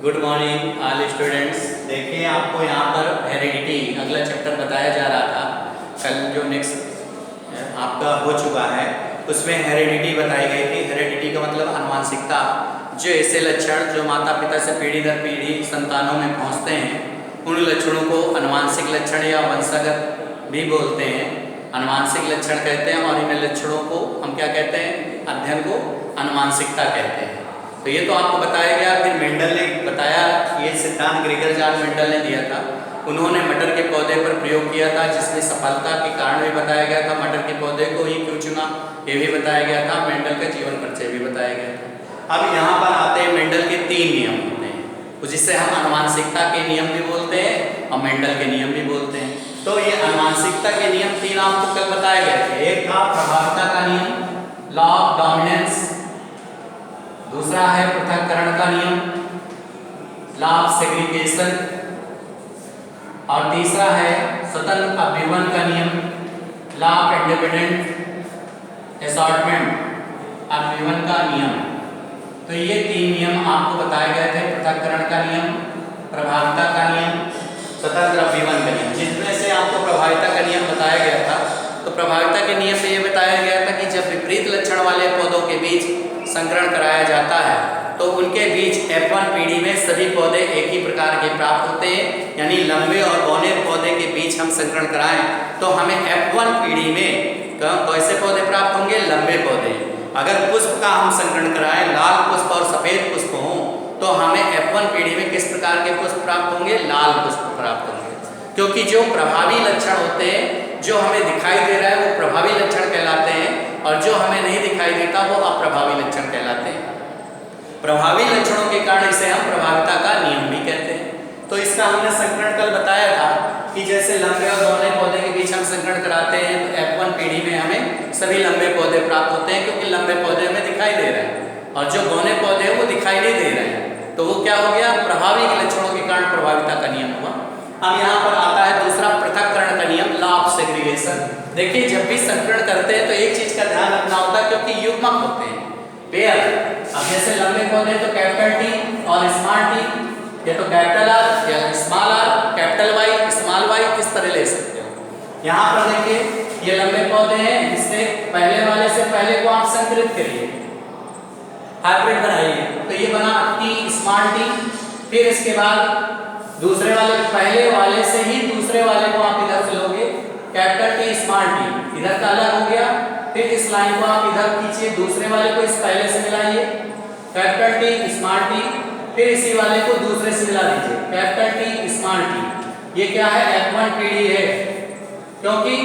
Good morning all students. देखिए आपको यहाँ पर हेरिडिटी अगला चैप्टर बताया जा रहा था। कल जो नेक्स्ट आपका हो चुका है उसमें हेरिडिटी बताई गई थी। हेरिडिटी का मतलब अनुवांशिकता, जो ऐसे लक्षण जो माता पिता से पीढ़ी दर पीढ़ी संतानों में पहुँचते हैं उन लक्षणों को अनुवांशिक लक्षण या वंशगत भी बोलते हैं, अनुवांशिक लक्षण कहते हैं। और इन लक्षणों को हम क्या कहते हैं, अध्ययन को अनुवांशिकता कहते हैं। तो ये तो आपको बताया गया। फिर मेंडल ने बताया, ये सिद्धांत ग्रेगर जार्ज मेंडल ने दिया था। उन्होंने मटर के पौधे पर प्रयोग किया था जिसमें सफलता के कारण भी बताया गया था। मटर के पौधे को ही क्यों चुना ये भी बताया गया था। मेंडल का जीवन परिचय भी बताया गया था। अब यहाँ पर आते हैं मेंडल के 3 नियम होते हैं, तो जिससे हम अनुवांशिकता के नियम भी बोलते हैं और मेंडल के नियम भी बोलते हैं। तो ये अनुवांशिकता के नियम 3 आपको कल बताए गए थे। एक था प्रभाविता का नियम, लॉ ऑफ डोमिनेंस। दूसरा है पृथक्करण का नियम, लॉ ऑफ सेग्रीगेशन। और तीसरा है स्वतंत्र अभ्युवन का नियम, लॉ ऑफ इंडिपेंडेंट असॉर्टमेंट, अभ्युवन का नियम। तो ये 3 नियम आपको बताए गए थे, पृथक्करण का नियम, प्रभाविता का नियम, स्वतंत्र अभ्युवन का नियम। जिसमें से आपको प्रभाविता का नियम बताया गया था। तो प्रभाविता के नियम में ये बताया गया था कि जब विपरीत लक्षण वाले पौधों के बीच संकरण कराया जाता है तो उनके बीच F1 पीढ़ी में सभी पौधे एक ही प्रकार के प्राप्त होते हैं। यानी लंबे और बौने पौधे के बीच हम संकरण कराएं तो हमें F1 पीढ़ी में कैसे पौधे प्राप्त होंगे, लंबे पौधे। अगर पुष्प का हम संकरण कराएं, लाल पुष्प और सफेद पुष्प हों, तो हमें F1 पीढ़ी में किस प्रकार के पुष्प प्राप्त होंगे, लाल पुष्प प्राप्त होंगे। क्योंकि जो प्रभावी लक्षण होते हैं, जो हमें दिखाई दे रहा है वो प्रभावी लक्षण कहलाते हैं, और जो हमें नहीं दिखाई देता वो अप्रभावी लक्षण कहलाते हैं। प्रभावी लक्षणों के कारण इसे हम प्रभाविता का नियम भी कहते हैं। तो इसका हमने संकरण कल बताया था कि जैसे लंबे और बौने पौधे के बीच हम संकरण कराते हैं तो F1 पीढ़ी में हमें सभी लंबे पौधे प्राप्त होते हैं, क्योंकि लंबे पौधे हमें दिखाई दे रहे हैं और जो बौने पौधे हैं वो दिखाई नहीं दे रहे हैं। तो वो क्या हो गया, प्रभावी लक्षणों के कारण प्रभाविता का नियम हुआ। अब यहाँ पर आता है दूसरा पृथक्करण का नियम, लॉ ऑफ सेग्रीगेशन। देखिए जब भी संकरण करते हैं तो एक चीज का ध्यान रखना होता है, क्योंकि युग्मक होते हैं, पेयर। अब जैसे लंबे पौधे तो कैपिटल T और स्मॉल t, या तो कैपिटल R या small r, capital Y small y, इस तरह ले सकते हो। यहाँ पर देखिए ये लंबे पौधे हैं, इससे पहले वाले से पहले को आप संकरित करिए, हाइब्रिड बनाइए। तो ये बना T स्मॉल t। फिर इसके बाद दूसरे वाले, पहले वाले से ही दूसरे वाले को आप इधर से लोगे, कैपिटल T स्मॉल t, इधर का अलग हो गया। फिर इस लाइन को आप इधर खींचिए, दूसरे वाले को इस पहले से मिलाइए, कैपिटल T स्मॉल t। फिर इसी वाले को दूसरे से मिला दीजिए, कैपिटल T स्मॉल t। ये क्या है, F1 पीढ़ी है, क्योंकि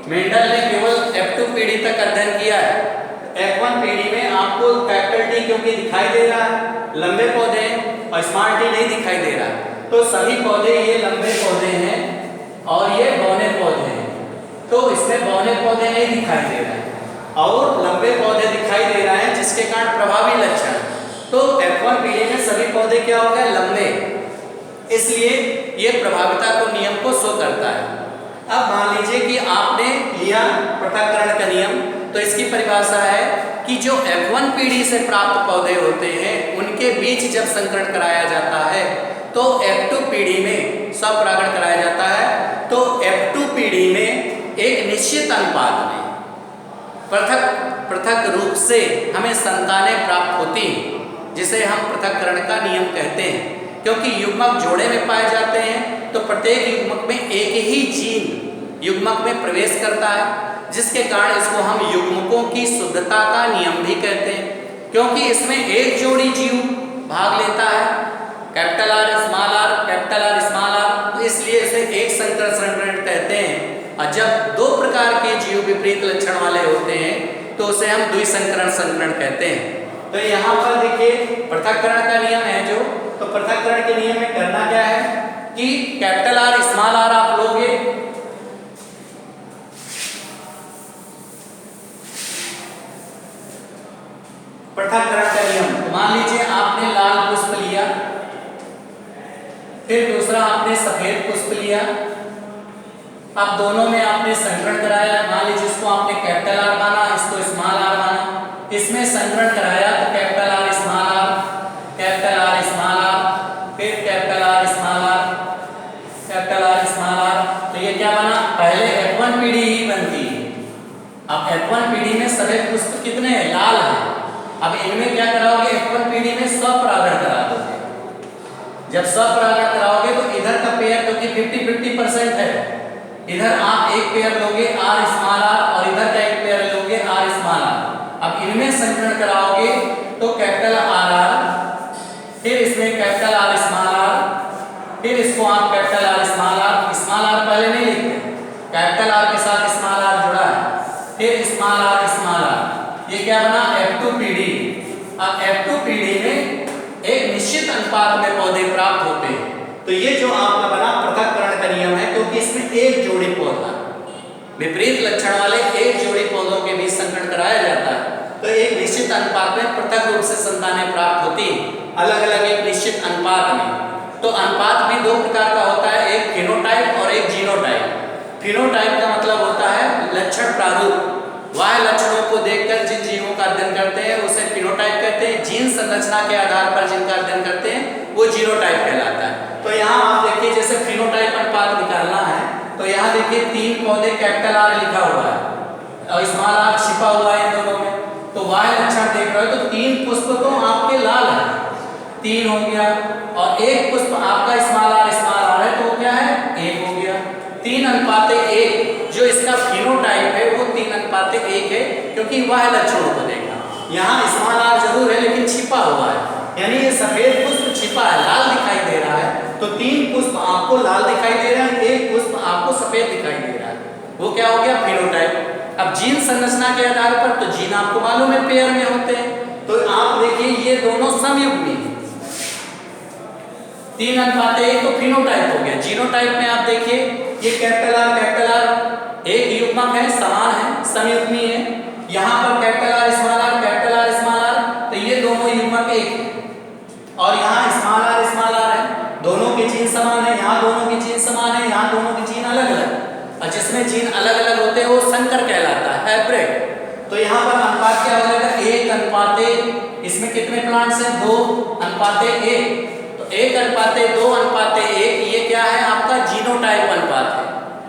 मेंडल ने केवल F2 पीढ़ी तक अध्ययन किया है। F1 पीढ़ी में आपको कैपिटल T क्योंकि दिखाई दे रहा है, लंबे पौधे, और स्मॉल t नहीं दिखाई दे रहा है, तो सभी पौधे ये लंबे पौधे हैं और ये बौने पौधे हैं। तो इसमें बौने पौधे नहीं दिखाई दे रहे हैं और लंबे पौधे दिखाई दे रहे हैं, जिसके कारण प्रभावी लक्षण। तो F1 पीढ़ी में सभी पौधे क्या हो गए, लंबे, इसलिए ये प्रभाविता को नियम को शो करता है। अब मान लीजिए कि आपने लिया पृथक्करण का नियम, तो इसकी परिभाषा है कि जो F1 पीढ़ी से प्राप्त पौधे होते हैं उनके बीच जब संकरण कराया जाता है तो F2 पीढ़ी में स्वपरागण कराया जाता है। तो F2 पीढ़ी में एक निश्चित अनुपात में पृथक पृथक रूप से हमें संतानें प्राप्त होती हैं, जिसे हम पृथक्करण का नियम कहते हैं। क्योंकि युग्मक जोड़े में पाए जाते हैं तो प्रत्येक युग्मक में एक ही जीन युग्मक में प्रवेश करता है, जिसके कारण इसको हम युग्मकों की शुद्धता का नियम भी कहते हैं। क्योंकि इसमें एक जोड़ी जीव भाग लेता है, capital R small r, capital R small r, तो इसलिए इसे एक संकर संकरण कहते हैं। और जब 2 प्रकार के जीव विपरीत लक्षण वाले होते हैं तो उसे हम द्विसंकरण संकरण कहते हैं। तो यहाँ पर देखिए पृथक्करण का नियम है जो, तो पृथक्करण के नियम में करना क्या है कि कैपिटल R स्मॉल r आप लोगे, पृथक्करण का नियम। तो मान लीजिए आपने लाल पुष्प लिया, फिर दूसरा आपने सफेद पुष्प लिया, अब दोनों में आपने संकरण कराया। मान लीजिए इसको आपने कैपिटल R माना, इसको स्मॉल r माना, इसमें संकरण कराया तो capital R small r, capital R small r, अब इनमें क्या कराओगे, F1 पीढ़ी में स्वपरागण करा दोगे। जब स्वपरागण कराओगे तो इधर का पेयर क्योंकि 50-50% है, इधर आप एक पेयर लोगे R स्मॉल r और इधर का एक पेयर लोगे R स्मॉल r। अब इनमें संकरण कराओगे तो कैपिटल RR, फिर इसमें कैपिटल R स्मॉल r, फिर इसको आप कैपिटल R स्मॉल r पहले नहीं लिखते, कैपिटल R के साथ स्मॉल r जुड़ा है, फिर स्मॉल r, ये क्या बना F2 पीढ़ी। अब F2 पीढ़ी में एक निश्चित अनुपात में पौधे प्राप्त होते हैं। तो ये जो आपका बना पृथक्करण का नियम है, क्योंकि इसमें एक जोड़ी पौधा, विपरीत लक्षण वाले एक जोड़ी पौधों के बीच संकरण कराया जाता है, तो एक निश्चित अनुपात में पृथक रूप से संतानें प्राप्त होती हैं, अलग अलग एक निश्चित अनुपात में। तो अनुपात भी दो प्रकार का होता है, एक फिनोटाइप और एक जीनोटाइप। फिनोटाइप का मतलब होता है लक्षण प्रारूप, वह लक्षणों को देखकर जिन जीवों का अध्ययन करते हैं उसे फिनोटाइप कहते हैं। जीन संरचना के आधार पर जिनका अध्ययन करते हैं वो जीनोटाइप कहलाता है। तो यहाँ आप देखिए, जैसे फिनोटाइप अनुपात निकालना है तो यहाँ देखिए 3 पौधे कैपिटल R लिखा हुआ है और स्मॉल r छिपा हुआ है इन दोनों में, तो वह लक्षण देख रहे हो तो 3 पुष्प तो आपके लाल है, 3 हो गया, और एक पुष्प आपका स्मॉल r है तो क्या है 1 हो गया। 3:1 जो इसका फिनोटाइप है वो 3:1 है, क्योंकि वह लक्षणों को देखा। यहाँ स्मॉल r जरूर है लेकिन छिपा हुआ है, यानी ये सफेद पुष्प छिपा है, लाल दिखाई दे रहा है, तो 3 पुष्प आपको लाल दिखाई दे रहा है, 1 पुष्प आपको सफेद दिखाई दे रहा है, वो क्या हो गया फिनोटाइप। अब जीन संरचना के आधार पर तो जीन आपको मालूम है पेयर में होते हैं, तो आप देखिए ये दोनों समयुग्मी हैं, 3:1 तो फिनोटाइप हो गया। जीनोटाइप में आप देखिए ये कैपिटल R एक युग्मक है, समान है, समयुग्मी है, यहाँ पर कैपिटल R स्मॉल r, तो ये दोनों युग्मक एक है, और यहाँ स्मॉल r है, दोनों के जीन समान है, यहाँ दोनों के जीन समान है, यहाँ दोनों के जीन अलग अलग, और जिसमें जीन अलग अलग होते हैं वो संकर कहलाता है, हाइब्रिड। तो यहाँ पर अनुपात क्या हो जाएगा 1:1, इसमें कितने प्लांट्स हैं 2:1, तो 1:2:1, ये क्या है आपका जीनोटाइप अनुपात है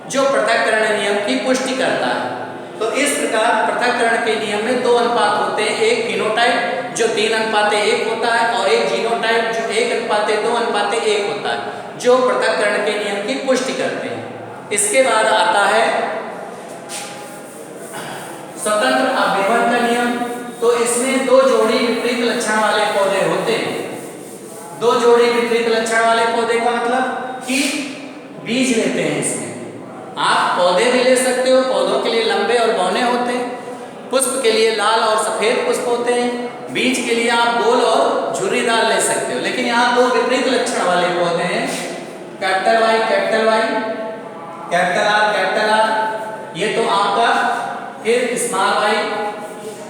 जो पृथक्करण नियम की पुष्टि करता है। तो इस प्रकार पृथक्करण के नियम में 2 अनुपात होते हैं, एक फिनोटाइप जो 3:1 होता है और एक जीनोटाइप जो 1:2:1 होता है, जो पृथक्करण के नियम की पुष्टि करते हैं। इसके बाद आता है स्वतंत्र अभिवन का नियम। तो इसमें 2 जोड़ी विपरीत लक्षण वाले पौधे होते हैं। 2 जोड़ी विपरीत लक्षण वाले पौधे का मतलब कि बीज लेते हैं इसमें, आप पौधे भी ले सकते हो, पौधों के लिए लंबे और बौने होते हैं, पुष्प के लिए लाल और सफेद पुष्प होते हैं, बीज के लिए आप गोल और झुर्रीदार ले सकते हो। लेकिन यहाँ 2 विपरीत लक्षण वाले पौधे हैं, कैपिटल Y, कैपिटल R, ये तो आपका, फिर स्मॉल y,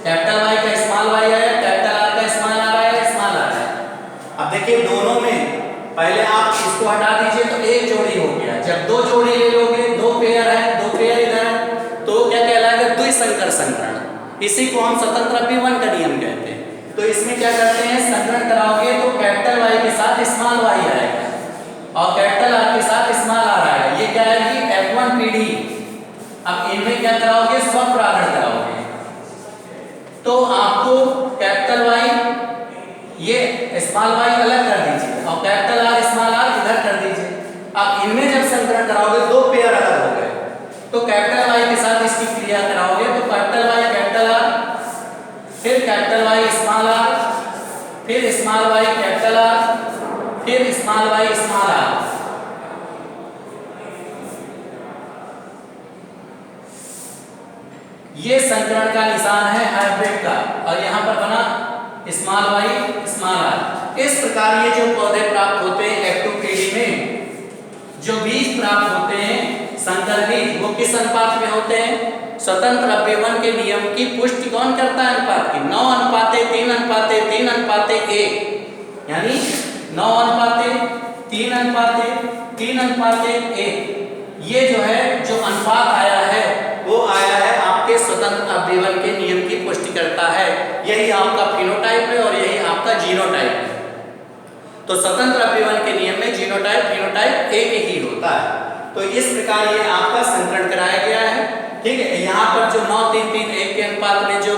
कैपिटल Y का स्मॉल y आया, कैपिटल R का स्मॉल r आया, स्मॉल r आया। अब देखिए दोनों में पहले आप इसको हटा दीजिए तो एक जोड़ी हो गया, जब 2 जोड़ी ले लोगे, 2 पेयर है, 2 पेयर इधर है, तो क्या कहलाएगा द्विसंकर संकरण। इसी को हम स्वतंत्र अभिवन का नियम कहते हैं। तो इसमें क्या करते हैं, संकरण कराओगे तो कैपिटल Y के साथ स्मॉल y आएगा और कैपिटल R के साथ स्मॉल r आएगा, ये क्या है कि F1 पीढ़ी। अब इनमें क्या कराओगे, स्वपरागण कराओगे, तो आपको कैपिटल Y ये स्मॉल y अलग कर दीजिए और कैपिटल R स्मॉल r इधर कर दीजिए। अब इनमें जब संकरण कराओगे 2 पेयर अलग हो गए, तो कैपिटल Y के साथ इसकी क्रिया कराओगे तो कैपिटल Y कैपिटल R, फिर कैपिटल Y स्मॉल r, फिर स्मॉल y कैपिटल R, फिर स्मॉल y स्मॉल r। ये संकरण का निशान है हाइब्रिड का, और यहाँ पर बना स्मॉल y स्मॉल r। इस प्रकार ये जो पौधे प्राप्त होते हैं F2 पीढ़ी में, जो बीज प्राप्त होते हैं संकर बीज, वो किस अनुपात में होते हैं, स्वतंत्र अभिवन के नियम की पुष्टि कौन करता है अनुपात की, 9:3:3:3:1, यानी 9:3:3:1। ये जो है जो अनुपात आया है वो आया है आपके स्वतंत्र अभिवन के नियम की पुष्टि करता है। यही आपका फिनोटाइप है और यही आपका जीनोटाइप है। तो स्वतंत्र अभिवन के नियम में जीनोटाइप फिनोटाइप एक ही होता है। तो इस प्रकार ये आपका संकरण कराया गया है, ठीक है। यहाँ पर जो 9:3:3:1 के अनुपात में जो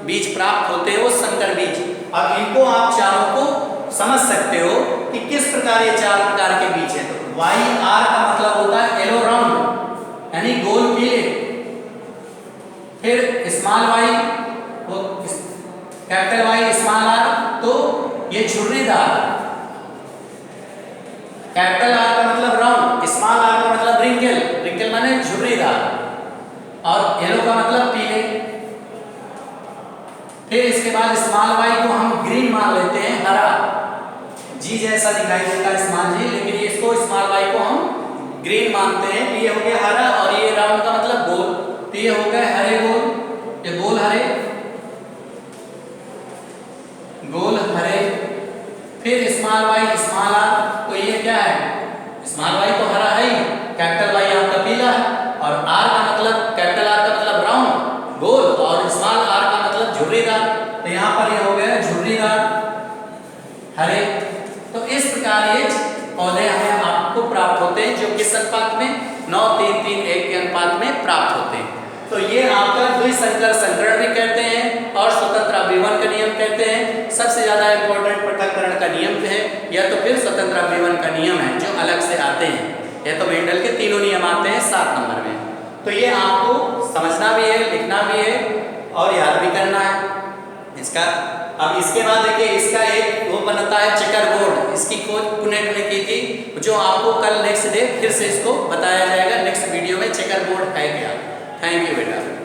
बीज प्राप्त होते हैं वो संकर बीज अब इनको आप चारों को समझ सकते हो कि किस प्रकार ये चार प्रकार के बीज है। तो वाई आर का मतलब होता है येलो राउंड यानी गोल पीले, फिर स्मॉल वाई वो कैपिटल वाई स्मॉल आर तो ये झुर्रीदार, कैपिटल आर का मतलब राउंड, स्मॉल आर का मतलब रिंकल, रिंकल माने झुर्रीदार, और येलो का मतलब पीले। फिर इसके बाद स्मॉल वाई को हम ग्रीन मान लेते हैं, हरा, जी जैसा दिखाई देता है स्मॉल जी, लेकिन ये इसको स्मॉल वाई को हम ग्रीन मानते हैं। ये हो गया हरा, और ये राउंड का मतलब गोल, तो ये हो गए हरे गोल, ये गोल हरे, गोल हरे। फिर स्मॉल वाई स्मॉल आर, तो ये क्या है, स्मॉल वाई तो हरा है ही, कैपिटल वाई आपका पीला है, और आर का मतलब कैपिटल आर का मतलब राउंड गोल, और स्मॉल आर का मतलब झुर्रीदार, तो यहाँ पर ये हो गया झुर्रीदार हरे। तो इस प्रकार ये पौधे हमें आपको प्राप्त होते हैं, जो किस अनुपात में 9 3 3 1 के अनुपात में प्राप्त होते हैं। तो ये आपका द्विसंकर संकरण भी कहते हैं और स्वतंत्र अभिवन का नियम कहते हैं। सबसे ज्यादा इंपॉर्टेंट पृथक्करण का नियम है, या तो फिर स्वतंत्र अभिवन का नियम है, जो अलग से आते हैं, या तो मेंडल के तीनों नियम आते हैं 7 नंबर में। तो ये आपको समझना भी है, लिखना भी है और याद भी करना है इसका। अब इसके बाद देखिए, इसका एक वो बनता है चेकर बोर्ड, इसकी खोज पुणे ने की थी, जो आपको कल नेक्स्ट डे फिर से इसको बताया जाएगा नेक्स्ट वीडियो में चेकर बोर्ड है क्या। थैंक यू बेटा।